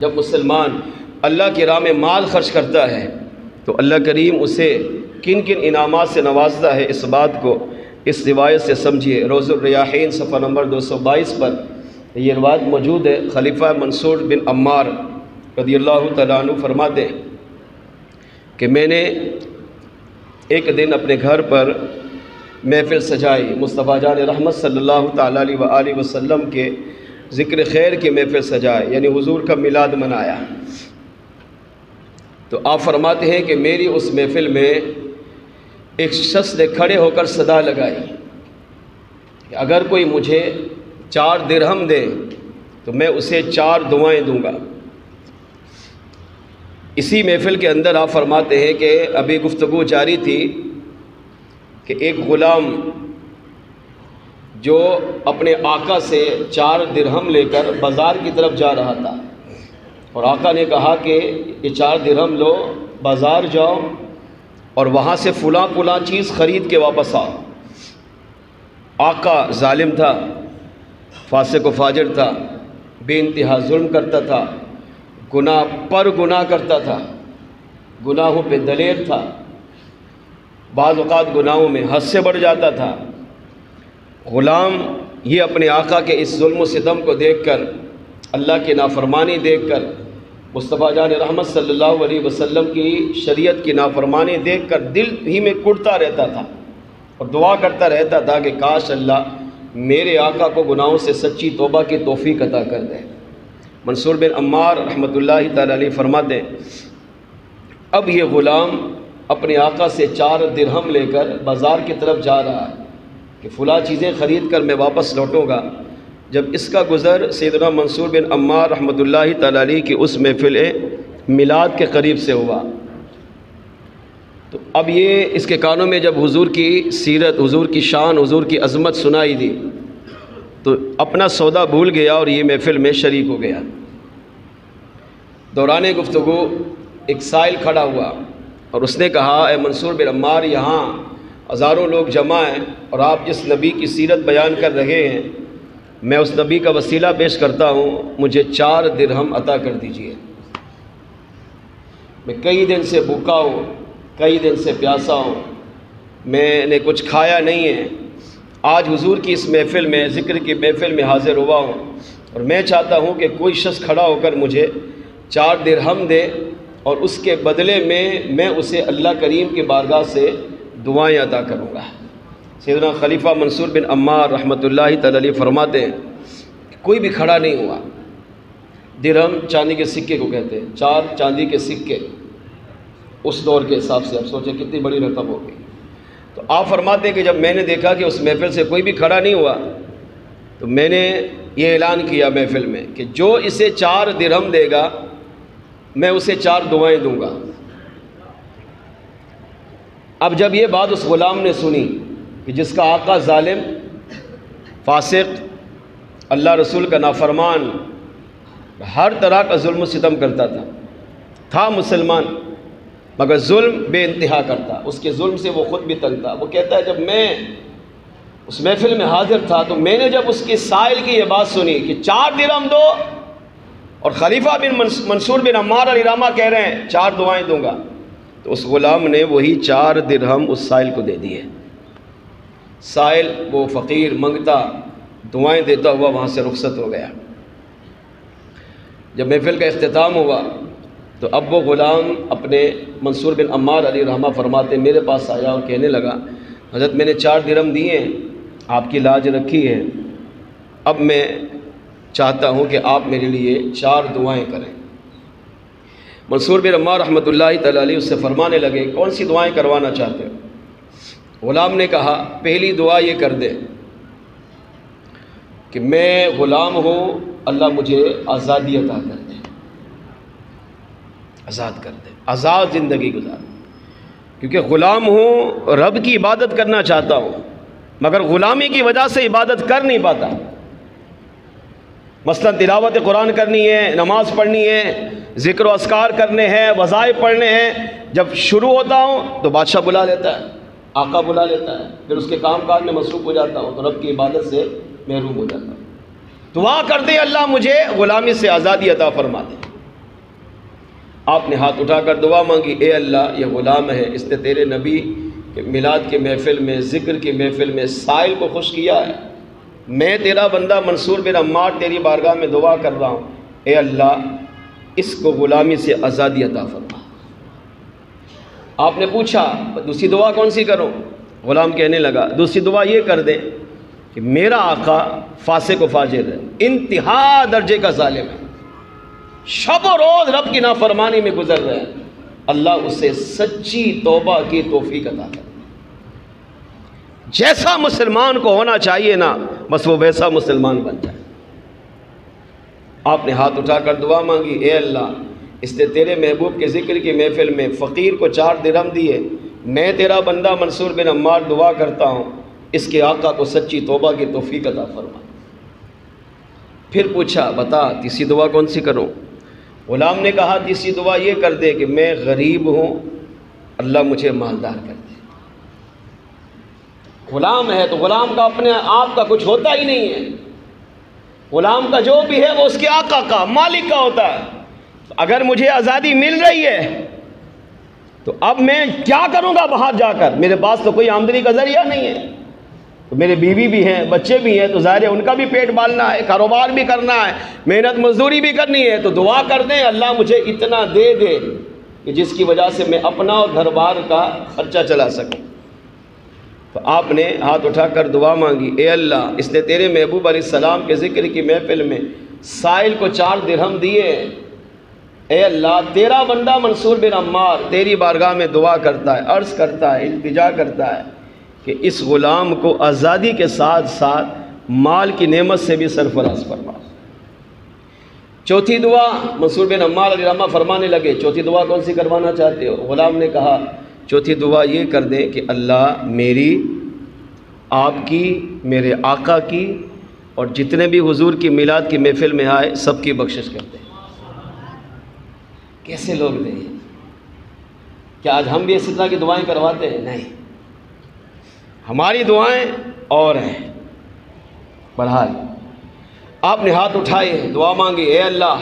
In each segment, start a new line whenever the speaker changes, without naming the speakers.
جب مسلمان اللہ کی راہ میں مال خرچ کرتا ہے تو اللہ کریم اسے کن کن انعامات سے نوازتا ہے، اس بات کو اس روایت سے سمجھیے۔ روض الریاحین صفحہ نمبر 222 پر یہ روایت موجود ہے۔ خلیفہ منصور بن عمار رضی اللہ تعالیٰ عنہ فرماتے ہیں کہ میں نے ایک دن اپنے گھر پر محفل سجائی، مصطفیٰ جان رحمت صلی اللہ تعالیٰ علیہ وآلہ وسلم کے ذکر خیر کی محفل سجائے، یعنی حضور کا میلاد منایا۔ تو آپ فرماتے ہیں کہ میری اس محفل میں ایک شخص نے کھڑے ہو کر صدا لگائی کہ اگر کوئی مجھے 4 درہم دے تو میں اسے 4 دعائیں دوں گا۔ اسی محفل کے اندر آپ فرماتے ہیں کہ ابھی گفتگو جاری تھی کہ ایک غلام جو اپنے آقا سے 4 درہم لے کر بازار کی طرف جا رہا تھا، اور آقا نے کہا کہ یہ 4 درہم لو، بازار جاؤ اور وہاں سے فلاں چیز خرید کے واپس آؤ۔ آقا ظالم تھا، فاسق و فاجر تھا، بے انتہا ظلم کرتا تھا، گناہ پر گناہ کرتا تھا، گناہوں پہ دلیر تھا، بعض اوقات گناہوں میں حد سے بڑھ جاتا تھا۔ غلام یہ اپنے آقا کے اس ظلم و ستم کو دیکھ کر، اللہ کی نافرمانی دیکھ کر، مصطفیٰ جان رحمت صلی اللہ علیہ وسلم کی شریعت کی نافرمانی دیکھ کر دل ہی میں کڑتا رہتا تھا اور دعا کرتا رہتا تھا کہ کاش اللہ میرے آقا کو گناہوں سے سچی توبہ کی توفیق عطا کر دے۔ منصور بن عمار رحمۃ اللہ تعالی علیہ فرماتے ہیں اب یہ غلام اپنے آقا سے 4 درہم لے کر بازار کی طرف جا رہا ہے کہ فلاں چیزیں خرید کر میں واپس لوٹوں گا۔ جب اس کا گزر سیدنا منصور بن عمار رحمۃ اللہ تعالی علیہ کی اس محفل میلاد کے قریب سے ہوا، تو اب یہ اس کے کانوں میں جب حضور کی سیرت، حضور کی شان، حضور کی عظمت سنائی دی تو اپنا سودا بھول گیا اور یہ محفل میں شریک ہو گیا۔ دوران گفتگو ایک سائل کھڑا ہوا اور اس نے کہا اے منصور بن عمار، یہاں ہزاروں لوگ جمع ہیں اور آپ جس نبی کی سیرت بیان کر رہے ہیں میں اس نبی کا وسیلہ پیش کرتا ہوں، مجھے 4 درہم عطا کر دیجئے۔ میں کئی دن سے بھوکا ہوں، کئی دن سے پیاسا ہوں، میں نے کچھ کھایا نہیں ہے، آج حضور کی اس محفل میں، ذکر کی محفل میں حاضر ہوا ہوں اور میں چاہتا ہوں کہ کوئی شخص کھڑا ہو کر مجھے 4 درہم دے اور اس کے بدلے میں اسے اللہ کریم کی بارگاہ سے دعائیں عطا کروں گا۔ سیدنا خلیفہ منصور بن عمار رحمۃ اللہ تعالی علیہ فرماتے ہیں کوئی بھی کھڑا نہیں ہوا۔ درہم چاندی کے سکے کو کہتے ہیں، 4 چاندی کے سکے اس دور کے حساب سے، اب سوچیں کتنی بڑی رقم ہوگی۔ تو آپ فرماتے ہیں کہ جب میں نے دیکھا کہ اس محفل سے کوئی بھی کھڑا نہیں ہوا تو میں نے یہ اعلان کیا محفل میں کہ جو اسے 4 درہم دے گا میں اسے 4 دعائیں دوں گا۔ اب جب یہ بات اس غلام نے سنی کہ جس کا آقا ظالم، فاسق، اللہ رسول کا نافرمان، ہر طرح کا ظلم و ستم کرتا تھا مسلمان مگر ظلم بے انتہا کرتا، اس کے ظلم سے وہ خود بھی تنگ تھا۔ وہ کہتا ہے جب میں اس محفل میں حاضر تھا تو میں نے جب اس کے سائل کی یہ بات سنی کہ 4 درہم دو اور خلیفہ بن منصور بن عمار علیہ رحمہ کہہ رہے ہیں 4 دعائیں دوں گا، تو اس غلام نے وہی 4 درہم اس سائل کو دے دیے۔ سائل وہ فقیر منگتا دعائیں دیتا ہوا وہاں سے رخصت ہو گیا۔ جب محفل کا اختتام ہوا تو اب وہ غلام اپنے منصور بن عمار علیہ رحمہ فرماتے میرے پاس آیا اور کہنے لگا حضرت میں نے 4 درہم دیے ہیں، آپ کی لاج رکھی ہے، اب میں چاہتا ہوں کہ آپ میرے لیے 4 دعائیں کریں۔ منصور بن عمار رحمۃ اللہ تعالی علیہ اس سے فرمانے لگے کون سی دعائیں کروانا چاہتے ہو؟ غلام نے کہا پہلی دعا یہ کر دے کہ میں غلام ہوں، اللہ مجھے آزادی عطا کر دے، آزاد کر دے، آزاد زندگی گزار، کیونکہ غلام ہوں، رب کی عبادت کرنا چاہتا ہوں مگر غلامی کی وجہ سے عبادت کر نہیں پاتا۔ مثلا تلاوت قرآن کرنی ہے، نماز پڑھنی ہے، ذکر و اذکار کرنے ہیں، وظائف پڑھنے ہیں، جب شروع ہوتا ہوں تو بادشاہ بلا لیتا ہے، آقا بلا لیتا ہے، پھر اس کے کام کاج میں مصروف ہو جاتا ہوں تو رب کی عبادت سے محروم ہو جاتا ہوں۔ دعا کر دے اللہ مجھے غلامی سے آزادی عطا فرما دے۔ آپ نے ہاتھ اٹھا کر دعا مانگی، اے اللہ یہ غلام ہے، اس نے تیرے نبی کے میلاد کی محفل میں، ذکر کی محفل میں سائل کو خوش کیا ہے، میں تیرا بندہ منصور بن عمار تیری بارگاہ میں دعا کر رہا ہوں، اے اللہ اس کو غلامی سے آزادی عطا فرما۔ آپ نے پوچھا دوسری دعا کون سی کروں؟ غلام کہنے لگا دوسری دعا یہ کر دیں کہ میرا آقا فاسق و فاجر ہے، انتہا درجے کا ظالم ہے، شب و روز رب کی نافرمانی میں گزر رہے ہیں، اللہ اسے سچی توبہ کی توفیق عطا کرے۔ جیسا مسلمان کو ہونا چاہیے نا، بس وہ ویسا مسلمان بن جائے۔ آپ نے ہاتھ اٹھا کر دعا مانگی، اے اللہ اس نے تیرے محبوب کے ذکر کی محفل میں فقیر کو 4 درہم دیے، میں تیرا بندہ منصور بن عمار دعا کرتا ہوں اس کے آقا کو سچی توبہ کی توفیق عطا فرما۔ پھر پوچھا بتا تیسری دعا کون سی کروں؟ غلام نے کہا تیسری دعا یہ کر دے کہ میں غریب ہوں، اللہ مجھے مالدار کر دے۔ غلام ہے تو غلام کا اپنے آپ کا کچھ ہوتا ہی نہیں ہے، غلام کا جو بھی ہے وہ اس کے آقا کا، مالک کا ہوتا ہے۔ اگر مجھے آزادی مل رہی ہے تو اب میں کیا کروں گا باہر جا کر؟ میرے پاس تو کوئی آمدنی کا ذریعہ نہیں ہے، تو میرے بیوی بھی ہیں، بچے بھی ہیں، تو ظاہر ہے ان کا بھی پیٹ پالنا ہے، کاروبار بھی کرنا ہے، محنت مزدوری بھی کرنی ہے۔ تو دعا کر دیں اللہ مجھے اتنا دے دے کہ جس کی وجہ سے میں اپنا اور گھر بار کا خرچہ چلا سکوں۔ تو آپ نے ہاتھ اٹھا کر دعا مانگی، اے اللہ اس نے تیرے محبوب علیہ السلام کے ذکر کی محفل میں سائل کو 4 درہم دیے، اے اللہ تیرا بندہ منصور بن عمار تیری بارگاہ میں دعا کرتا ہے، عرض کرتا ہے، التجا کرتا ہے کہ اس غلام کو آزادی کے ساتھ ساتھ مال کی نعمت سے بھی سرفراز فرما۔ چوتھی دعا منصور بن عمار علیہ الرحمہ فرمانے لگے، چوتھی دعا کون سی کروانا چاہتے ہو؟ غلام نے کہا چوتھی دعا یہ کر دیں کہ اللہ میری، آپ کی، میرے آقا کی اور جتنے بھی حضور کی میلاد کی محفل میں آئے سب کی بخشش کر دیں۔ کیسے لوگ دیں؟ کیا آج ہم بھی اسی طرح کی دعائیں کرواتے ہیں؟ نہیں، ہماری دعائیں اور ہیں۔ بہرحال آپ نے ہاتھ اٹھائے، دعا مانگی، اے اللہ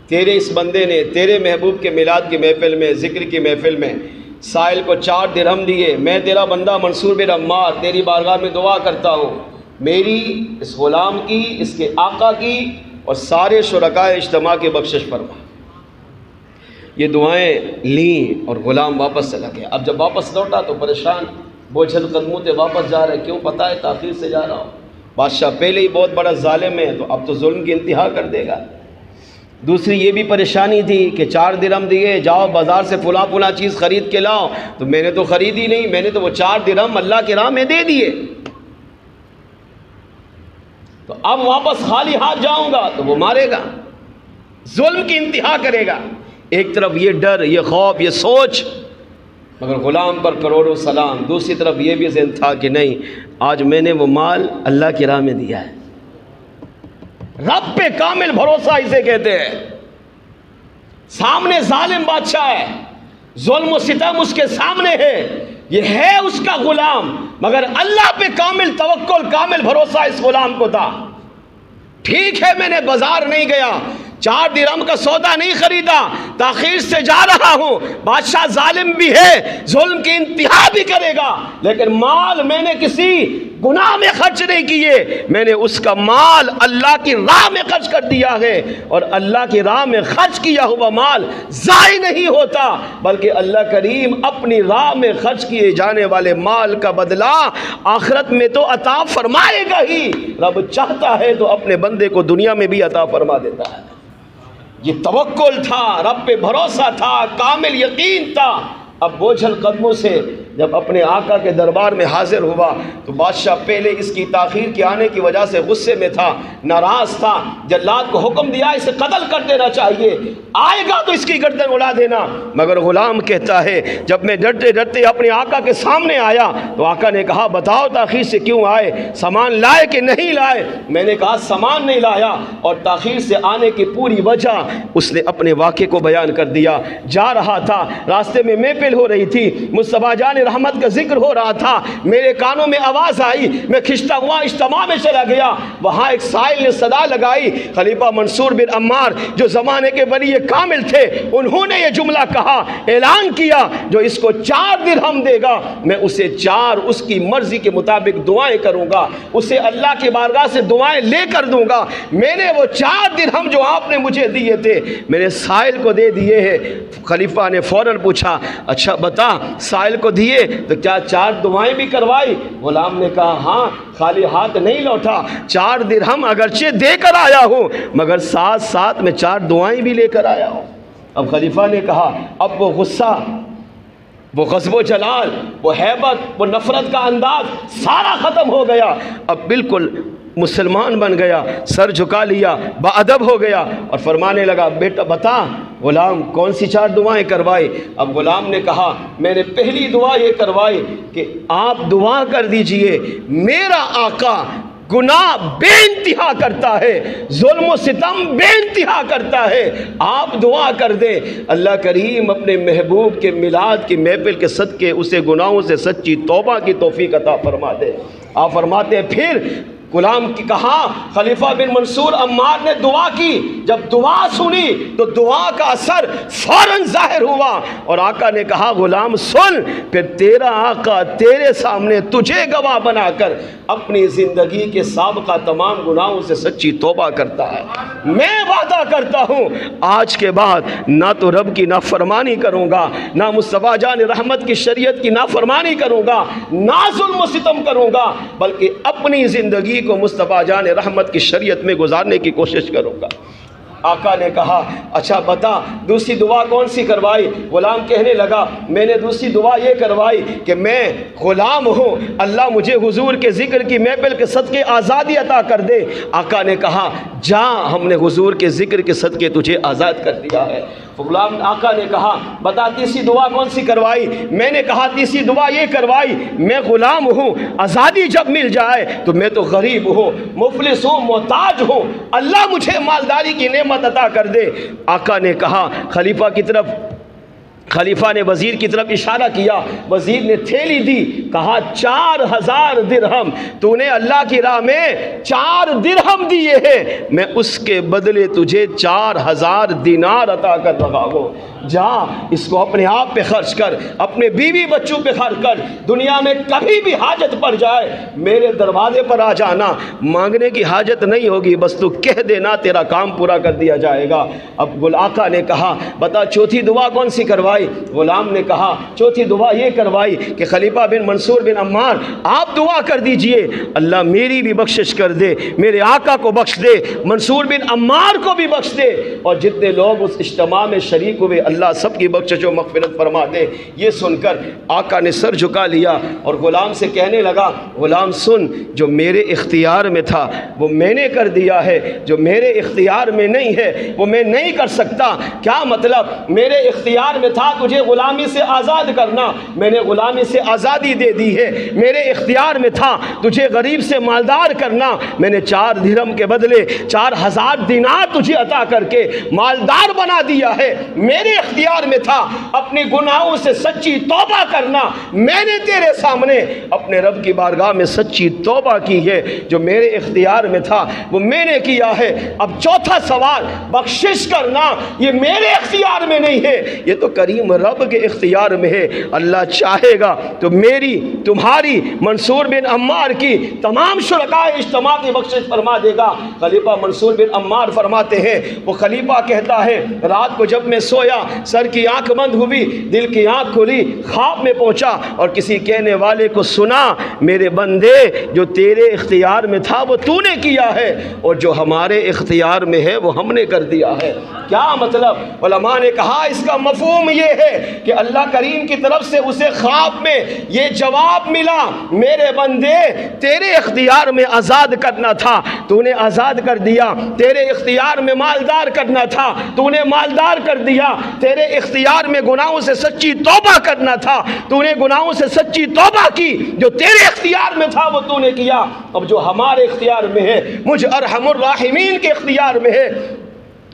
تیرے اس بندے نے تیرے محبوب کے میلاد کی محفل میں، ذکر کی محفل میں سائل کو 4 درہم دیے، میں تیرا بندہ منصور بن عمار تیری بارگاہ میں دعا کرتا ہوں میری، اس غلام کی، اس کے آقا کی اور سارے شرکائے اجتماع کی بخشش فرما۔ یہ دعائیں لیں اور غلام واپس چلا گیا۔ اب جب واپس لوٹا تو پریشان، بوجھل قدموں سے واپس جا رہے، کیوں؟ پتہ ہے تاخیر سے جا رہا ہوں، بادشاہ پہلے ہی بہت بڑا ظالم ہے تو اب تو ظلم کی انتہا کر دے گا۔ دوسری یہ بھی پریشانی تھی کہ 4 درہم دیے، جاؤ بازار سے فلاں چیز خرید کے لاؤ، تو میں نے تو خریدی نہیں، میں نے تو وہ 4 درہم اللہ کی راہ میں دے دیے، تو اب واپس خالی ہاتھ جاؤں گا تو وہ مارے گا، ظلم کی انتہا کرے گا۔ ایک طرف یہ ڈر، یہ خوف، یہ سوچ، مگر غلام پر کروڑوں سلام۔ دوسری طرف یہ بھی ذہن تھا کہ نہیں، آج میں نے وہ مال اللہ کی راہ میں دیا ہے۔ رب پہ کامل بھروسہ اسے کہتے ہیں۔ سامنے ظالم بادشاہ ہے، ظلم و ستم اس کے سامنے ہے، یہ ہے اس کا غلام، مگر اللہ پہ کامل توکل، کامل بھروسہ اس غلام کو تھا۔ ٹھیک ہے میں نے بازار نہیں گیا، 4 درہم کا سودا نہیں خریدا، تاخیر سے جا رہا ہوں، بادشاہ ظالم بھی ہے، ظلم کی انتہا بھی کرے گا، لیکن مال میں نے کسی گناہ میں خرچ نہیں کیے، میں نے اس کا مال اللہ کی راہ میں خرچ کر دیا ہے، اور اللہ کی راہ میں خرچ کیا ہوا مال ضائع نہیں ہوتا، بلکہ اللہ کریم اپنی راہ میں خرچ کیے جانے والے مال کا بدلہ آخرت میں تو عطا فرمائے گا ہی، رب چاہتا ہے تو اپنے بندے کو دنیا میں بھی عطا فرما دیتا ہے۔ یہ توکل تھا، رب پہ بھروسہ تھا، کامل یقین تھا۔ اب بوجھل قدموں سے جب اپنے آقا کے دربار میں حاضر ہوا تو بادشاہ پہلے اس کی تاخیر کے آنے کی وجہ سے غصے میں تھا، ناراض تھا، جلاد کو حکم دیا اسے قتل کر دینا چاہیے، آئے گا تو اس کی گردن اڑا دینا، مگر غلام کہتا ہے جب میں ڈرتے ڈرتے اپنے آقا کے سامنے آیا تو آقا نے کہا بتاؤ تاخیر سے کیوں آئے، سامان لائے کہ نہیں لائے؟ میں نے کہا سامان نہیں لایا، اور تاخیر سے آنے کی پوری وجہ اس نے اپنے واقعے کو بیان کر دیا۔ جا رہا تھا، راستے میں محفل ہو رہی تھی، مصطفیٰ جان رحمت کا ذکر ہو رہا تھا، میرے کانوں میں آواز آئی، میں کھنچتا ہوا اجتماع میں چلا گیا، وہاں ایک سائل نے صدا لگائی، خلیفہ منصور بن عمار جو زمانے کے ولی کامل تھے، انہوں نے یہ جملہ کہا، اعلان کیا، جو اس کو 4 درہم دے گا میں اسے 4 اس کی مرضی کے مطابق دعائیں کروں گا، اسے اللہ کی بارگاہ سے دعائیں لے کر دوں گا۔ میں نے وہ 4 درہم جو آپ نے مجھے دیے تھے میرے سائل کو دے دیے ہیں۔ خلیفہ نے فوراً پوچھا، اچھا بتا سائل کو دیے تو کیا 4 دعائیں بھی کروائی؟ غلام نے کہا ہاں، خالی ہاتھ نہیں لوٹا، 4 درہم اگرچہ دے کر آیا ہوں مگر ساتھ ساتھ میں 4 دعائیں بھی لے کر آیا ہوں۔ اب خلیفہ نے کہا اب وہ غصہ، وہ غضب و جلال، وہ ہیبت، وہ نفرت کا انداز سارا ختم ہو گیا، اب بالکل مسلمان بن گیا، سر جھکا لیا، باادب ہو گیا اور فرمانے لگا، بیٹا بتا غلام کون سی 4 دعائیں کروائی؟ اب غلام نے کہا میں نے پہلی دعا یہ کروائی کہ آپ دعا کر دیجئے میرا آقا گناہ بے انتہا کرتا ہے، ظلم و ستم بے انتہا کرتا ہے، آپ دعا کر دیں اللہ کریم اپنے محبوب کے میلاد کی محفل کے صدقے اسے گناہوں سے سچی توبہ کی توفیق عطا فرما دے۔ آپ فرماتے ہیں پھر غلام کی کہا، خلیفہ بن منصور عمار نے دعا کی، جب دعا سنی تو دعا کا اثر فوراً ظاہر ہوا اور آقا نے کہا غلام سن، پھر تیرا آقا تیرے سامنے تجھے گواہ بنا کر اپنی زندگی کے سابقہ تمام گناہوں سے سچی توبہ کرتا ہے۔ میں وعدہ کرتا ہوں آج کے بعد نہ تو رب کی نافرمانی کروں گا، نہ مصطفیٰ جان رحمت کی شریعت کی نافرمانی کروں گا، نہ ظلم و ستم کروں گا، بلکہ اپنی زندگی کو مصطفیٰ جان رحمت کی شریعت میں گزارنے کی کوشش کروں گا۔ آقا نے کہا اچھا بتا دوسری دعا کون سی کروائی؟ غلام کہنے لگا میں نے دوسری دعا یہ کروائی کہ میں غلام ہوں، اللہ مجھے حضور کے ذکر کی محفل کے صدقے آزادی عطا کر دے۔ آقا نے کہا جا، ہم نے حضور کے ذکر کے صدقے تجھے آزاد کر دیا ہے۔ غلام آقا نے کہا بتا تیسری دعا کون سی کروائی؟ میں نے کہا تیسری دعا یہ کروائی میں غلام ہوں، آزادی جب مل جائے تو میں تو غریب ہوں، مفلس ہوں، محتاج ہوں، اللہ مجھے مالداری کی نعمت عطا کر دے۔ آقا نے کہا خلیفہ نے وزیر کی طرف اشارہ کیا، وزیر نے تھیلی دی، کہا 4000 درہم تو نے اللہ کی راہ میں 4 درہم دیے ہیں، میں اس کے بدلے تجھے 4000 دینار عطا کر رہا ہوں، جا اس کو اپنے آپ پہ خرچ کر، اپنے بیوی بچوں پہ خرچ کر، دنیا میں کبھی بھی حاجت پڑ جائے میرے دروازے پر آ جانا، مانگنے کی حاجت نہیں ہوگی، بس تو کہہ دینا تیرا کام پورا کر دیا جائے گا۔ اب آقا نے کہا بتا چوتھی دعا کون سی کروائی؟ غلام نے کہا چوتھی دعا یہ کروائی کہ خلیفہ بن منصور بن عمار آپ دعا کر دیجئے اللہ میری بھی بخشش کر دے، میرے آقا کو بخش دے، منصور بن عمار کو بھی بخش دے، اور جتنے لوگ اس اجتماع میں شریک ہوئے اللہ سب کی بخشش و مغفرت فرما دے۔ یہ سن کر آقا نے سر جھکا لیا اور غلام سے کہنے لگا غلام سن، جو میرے اختیار میں تھا وہ میں نے کر دیا ہے، جو میرے اختیار میں نہیں ہے وہ میں نہیں کر سکتا۔ کیا مطلب؟ میرے اختیار میں تھا تجھے غلامی سے آزاد کرنا، میں نے غلامی سے آزادی دے دی ہے، میرے اختیار میں تھا تجھے غریب سے مالدار کرنا، میں نے 4 درہم کے بدلے 4000 دینار تجھے عطا کر کے مالدار بنا دیا ہے، میرے اختیار میں تھا اپنے گناہوں سے سچی توبہ کرنا، میں نے تیرے سامنے اپنے رب کی بارگاہ میں سچی توبہ کی ہے، جو میرے اختیار میں تھا وہ میں نے کیا ہے۔ اب چوتھا سوال بخشش کرنا یہ میرے اختیار میں نہیں ہے، یہ تو کریم رب کے اختیار میں ہے، اللہ چاہے گا تو میری تمہاری منصور بن عمار کی تمام شرکاء اجتماع کی بخشش فرما دے گا۔ خلیفہ منصور بن عمار فرماتے ہیں وہ خلیفہ کہتا ہے رات کو جب میں سویا سر کی آنکھ بند ہوئی، دل کی آنکھ کھلی، خواب میں پہنچا اور کسی کہنے والے کو سنا میرے بندے جو تیرے اختیار میں تھا وہ تو نے کیا ہے اور جو ہمارے اختیار میں ہے وہ ہم نے کر دیا ہے۔ کیا مطلب؟ علماء نے کہا اس کا مفہوم یہ ہے کہ اللہ کریم کی طرف سے اسے خواب میں یہ جواب ملا میرے بندے تیرے اختیار میں آزاد کرنا تھا تو نے آزاد کر دیا، تیرے اختیار میں مالدار کرنا تھا تو نے مالدار کر دیا، تیرے اختیار میں گناہوں سے سچی توبہ کرنا تھا تو نے گناہوں سے سچی توبہ کی، جو تیرے اختیار میں تھا وہ تو نے کیا۔ اب جو ہمارے اختیار میں ہے، مجھ ارحم الراحمین کے اختیار میں ہے،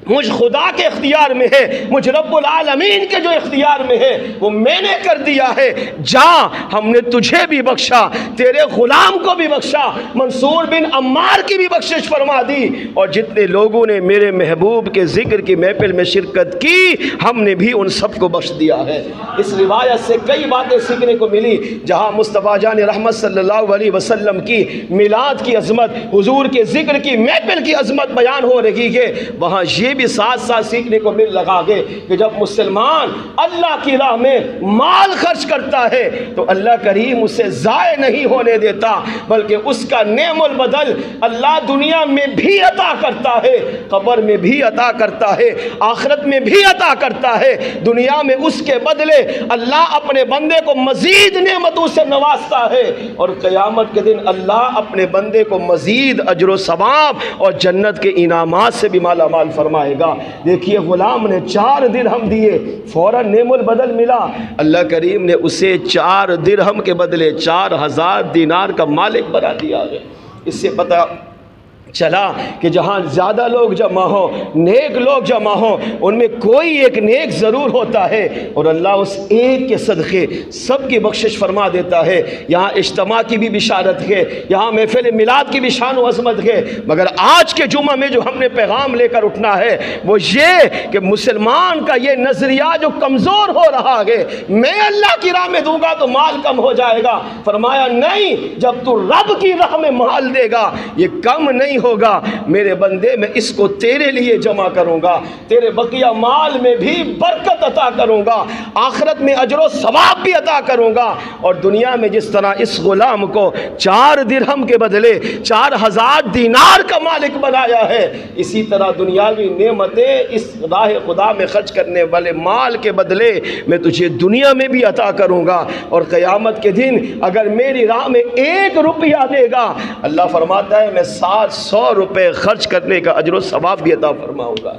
مجھ خدا کے اختیار میں ہے، مجھ رب العالمین کے جو اختیار میں ہے وہ میں نے کر دیا ہے، جا ہم نے تجھے بھی بخشا، تیرے غلام کو بھی بخشا، منصور بن عمار کی بھی بخشش فرما دی، اور جتنے لوگوں نے میرے محبوب کے ذکر کی محفل میں شرکت کی ہم نے بھی ان سب کو بخش دیا ہے۔ اس روایت سے کئی باتیں سیکھنے کو ملی، جہاں مصطفیٰ جان رحمت صلی اللہ علیہ وسلم کی میلاد کی عظمت، حضور کے ذکر کی محفل کی عظمت بیان ہو رہی ہے، وہاں یہ بھی ساتھ ساتھ سیکھنے کو مل رہا ہے کہ جب مسلمان اللہ کی راہ میں مال خرچ کرتا ہے تو اللہ کریم اسے ضائع نہیں ہونے دیتا، بلکہ اس کا نعم البدل اللہ دنیا میں بھی عطا کرتا ہے، قبر میں بھی عطا کرتا ہے، آخرت میں بھی عطا کرتا ہے۔ دنیا میں اس کے بدلے اللہ اپنے بندے کو مزید نعمتوں سے نوازتا ہے، اور قیامت کے دن اللہ اپنے بندے کو مزید اجر و ثواب اور جنت کے انعامات سے بھی مالا مال فرمائے گا۔ دیکھیے غلام نے 4 درہم دیے، فوراً نعم البدل ملا، اللہ کریم نے اسے 4 درہم کے بدلے 4000 دینار کا مالک بنا دیا ہے۔ اس سے پتہ چلا کہ جہاں زیادہ لوگ جمع ہوں، نیک لوگ جمع ہوں، ان میں کوئی ایک نیک ضرور ہوتا ہے، اور اللہ اس ایک کے صدقے سب کی بخشش فرما دیتا ہے۔ یہاں اجتماع کی بھی بشارت ہے، یہاں محفل میلاد کی بھی شان و عظمت ہے، مگر آج کے جمعہ میں جو ہم نے پیغام لے کر اٹھنا ہے وہ یہ کہ مسلمان کا یہ نظریہ جو کمزور ہو رہا ہے، میں اللہ کی راہ میں دوں گا تو مال کم ہو جائے گا، فرمایا نہیں، جب تو رب کی راہ میں مال دے گا یہ کم نہیں ہوگا، میرے بندے میں اس کو تیرے لیے جمع کروں گا، تیرے بقیہ مال میں بھی برکت عطا کروں گا، آخرت میں اجر و ثواب بھی عطا کروں گا، اور دنیا میں جس طرح اس غلام کو 4 درہم کے بدلے 4000 دینار کا مالک بنایا ہے، اسی طرح دنیاوی نعمتیں اس راہ خدا میں خرچ کرنے والے مال کے بدلے میں تجھے دنیا میں بھی عطا کروں گا، اور قیامت کے دن اگر میری راہ میں 1 روپیہ دے گا اللہ فرماتا ہے میں 700 روپے خرچ کرنے کا اجر و ثواب بھی عطا فرماؤں گا۔